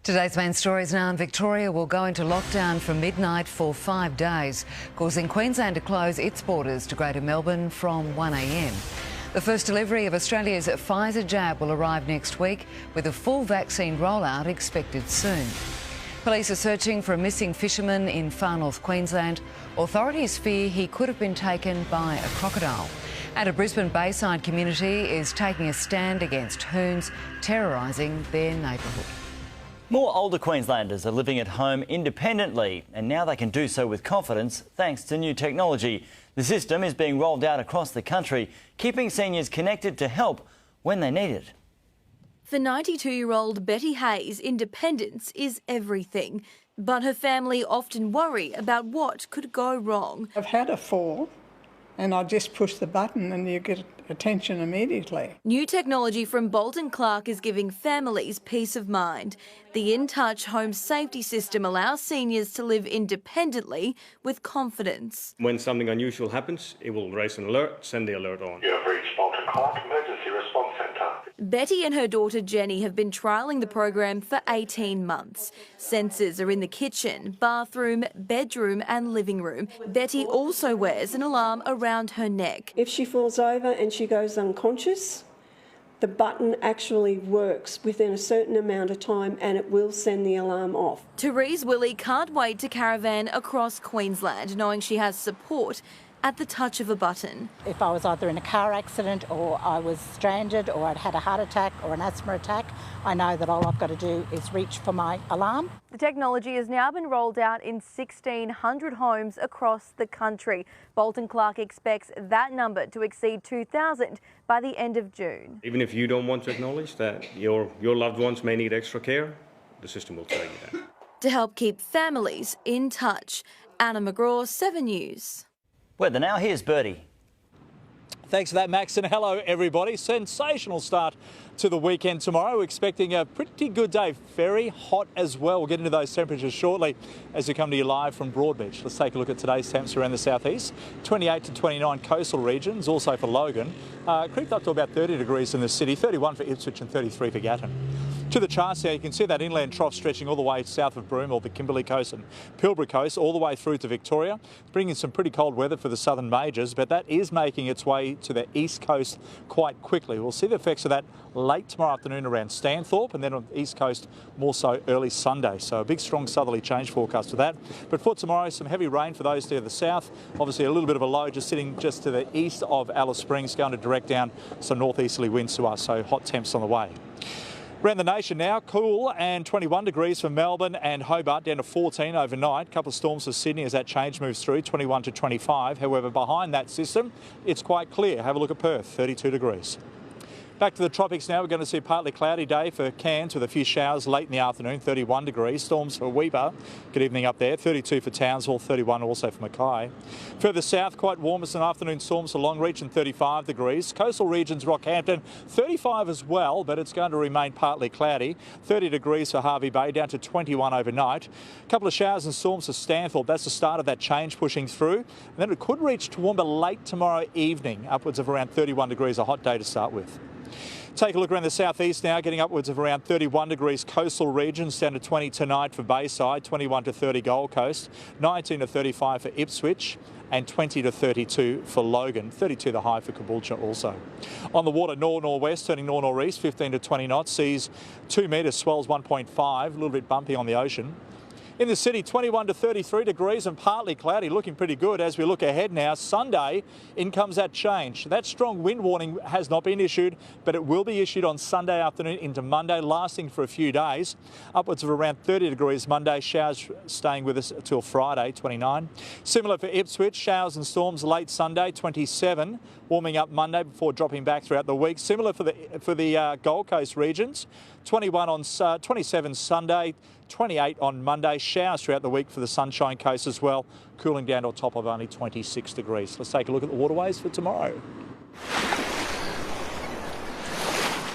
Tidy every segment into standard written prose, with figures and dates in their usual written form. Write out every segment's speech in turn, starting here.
Today's main stories now in Victoria will go into lockdown from midnight for 5 days, causing Queensland to close its borders to Greater Melbourne from 1 a.m. The first delivery of Australia's Pfizer jab will arrive next week, with a full vaccine rollout expected soon. Police are searching for a missing fisherman in far north Queensland. Authorities fear he could have been taken by a crocodile. And a Brisbane Bayside community is taking a stand against hoons terrorising their neighbourhood. More older Queenslanders are living at home independently, and now they can do so with confidence thanks to new technology. The system is being rolled out across the country, keeping seniors connected to help when they need it. For 92-year-old Betty Hayes, independence is everything, but her family often worry about what could go wrong. I've had a fall and I just push the button and you get attention immediately. New technology from Burt and Clark is giving families peace of mind. The In Touch home safety system allows seniors to live independently with confidence. When something unusual happens, it will raise an alert, send the alert on. You have reached Burt and Clark Emergency Response Centre. Betty and her daughter Jenny have been trialling the program for 18 months. Sensors are in the kitchen, bathroom, bedroom and living room. Betty also wears an alarm around her neck. If she falls over and she goes unconscious, the button actually works within a certain amount of time and it will send the alarm off. Therese Willie can't wait to caravan across Queensland, knowing she has support at the touch of a button. If I was either in a car accident or I was stranded or I'd had a heart attack or an asthma attack, I know that all I've got to do is reach for my alarm. The technology has now been rolled out in 1,600 homes across the country. Burt and Clark expects that number to exceed 2,000 by the end of June. Even if you don't want to acknowledge that your loved ones may need extra care, the system will tell you that. To help keep families in touch, Anna McGraw, 7 News. Weather now, here's Bertie. Thanks for that, Max, and hello everybody. Sensational start to the weekend tomorrow. We're expecting a pretty good day. Very hot as well. We'll get into those temperatures shortly as we come to you live from Broadbeach. Let's take a look at today's temps around the southeast. 28 to 29 coastal regions, also for Logan. Creeped up to about 30 degrees in the city, 31 for Ipswich and 33 for Gatton. To the charts here, you can see that inland trough stretching all the way south of Broome, or the Kimberley coast and Pilbara coast, all the way through to Victoria, bringing some pretty cold weather for the southern majors, but that is making its way to the east coast quite quickly. We'll see the effects of that late tomorrow afternoon around Stanthorpe, and then on the east coast more so early Sunday. So a big strong southerly change forecast for that. But for tomorrow, some heavy rain for those to the south. Obviously a little bit of a low just sitting just to the east of Alice Springs, going to direct down some northeasterly winds to us, so hot temps on the way. Around the nation now, cool and 21 degrees for Melbourne and Hobart, down to 14 overnight. A couple of storms for Sydney as that change moves through, 21 to 25. However, behind that system, it's quite clear. Have a look at Perth, 32 degrees. Back to the tropics now. We're going to see a partly cloudy day for Cairns with a few showers late in the afternoon, 31 degrees. Storms for Weber, good evening up there, 32 for Townsville, 31 also for Mackay. Further south, quite warm as an afternoon storms for Longreach and 35 degrees. Coastal regions, Rockhampton, 35 as well, but it's going to remain partly cloudy. 30 degrees for Hervey Bay, down to 21 overnight. A couple of showers and storms for Stanthorpe. That's the start of that change pushing through. And then it could reach Toowoomba late tomorrow evening, upwards of around 31 degrees, a hot day to start with. Take a look around the southeast now, getting upwards of around 31 degrees coastal regions, down to 20 tonight for Bayside, 21 to 30 Gold Coast, 19 to 35 for Ipswich and 20 to 32 for Logan, 32 the high for Caboolture also. On the water, north-northwest, turning north-northeast, 15 to 20 knots, seas 2 metres, swells 1.5, a little bit bumpy on the ocean. In the city, 21 to 33 degrees and partly cloudy, looking pretty good as we look ahead now. Sunday, in comes that change. That strong wind warning has not been issued, but it will be issued on Sunday afternoon into Monday, lasting for a few days. Upwards of around 30 degrees Monday, showers staying with us till Friday, 29. Similar for Ipswich, showers and storms late Sunday, 27. Warming up Monday before dropping back throughout the week. Similar for the Gold Coast regions, 21 on 27 Sunday, 28 on Monday. Showers throughout the week for the Sunshine Coast as well, cooling down to a top of only 26 degrees. Let's take a look at the waterways for tomorrow.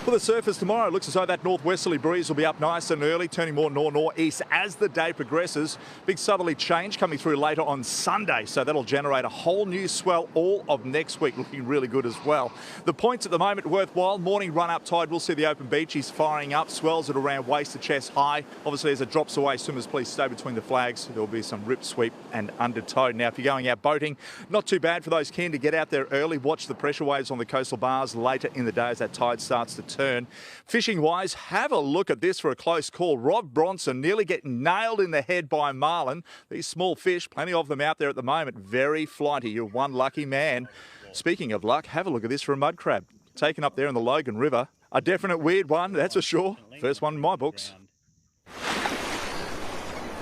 Well, the surface tomorrow looks as though that northwesterly breeze will be up nice and early, turning more north-northeast as the day progresses. Big southerly change coming through later on Sunday, so that'll generate a whole new swell all of next week, looking really good as well. The points at the moment worthwhile. Morning run-up tide, we'll see the open beaches firing up, swells at around waist to chest high. Obviously, as it drops away, swimmers please stay between the flags. There'll be some rip sweep and undertow. Now, if you're going out boating, not too bad for those keen to get out there early. Watch the pressure waves on the coastal bars later in the day as that tide starts to turn. Fishing wise, have a look at this for a close call. Rob Bronson nearly getting nailed in the head by marlin. These small fish, plenty of them out there at the moment, very flighty. You're one lucky man. Speaking of luck, have a look at this for a mud crab. Taken up there in the Logan River. A definite weird one, that's for sure. First one in my books.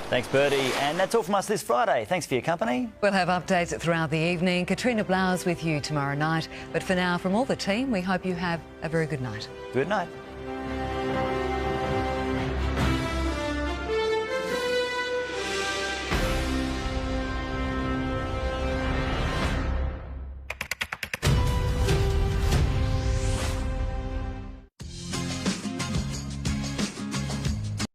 Thanks, Bertie. And that's all from us this Friday. Thanks for your company. We'll have updates throughout the evening. Katrina Blowers with you tomorrow night. But for now, from all the team, we hope you have a very good night. Good night.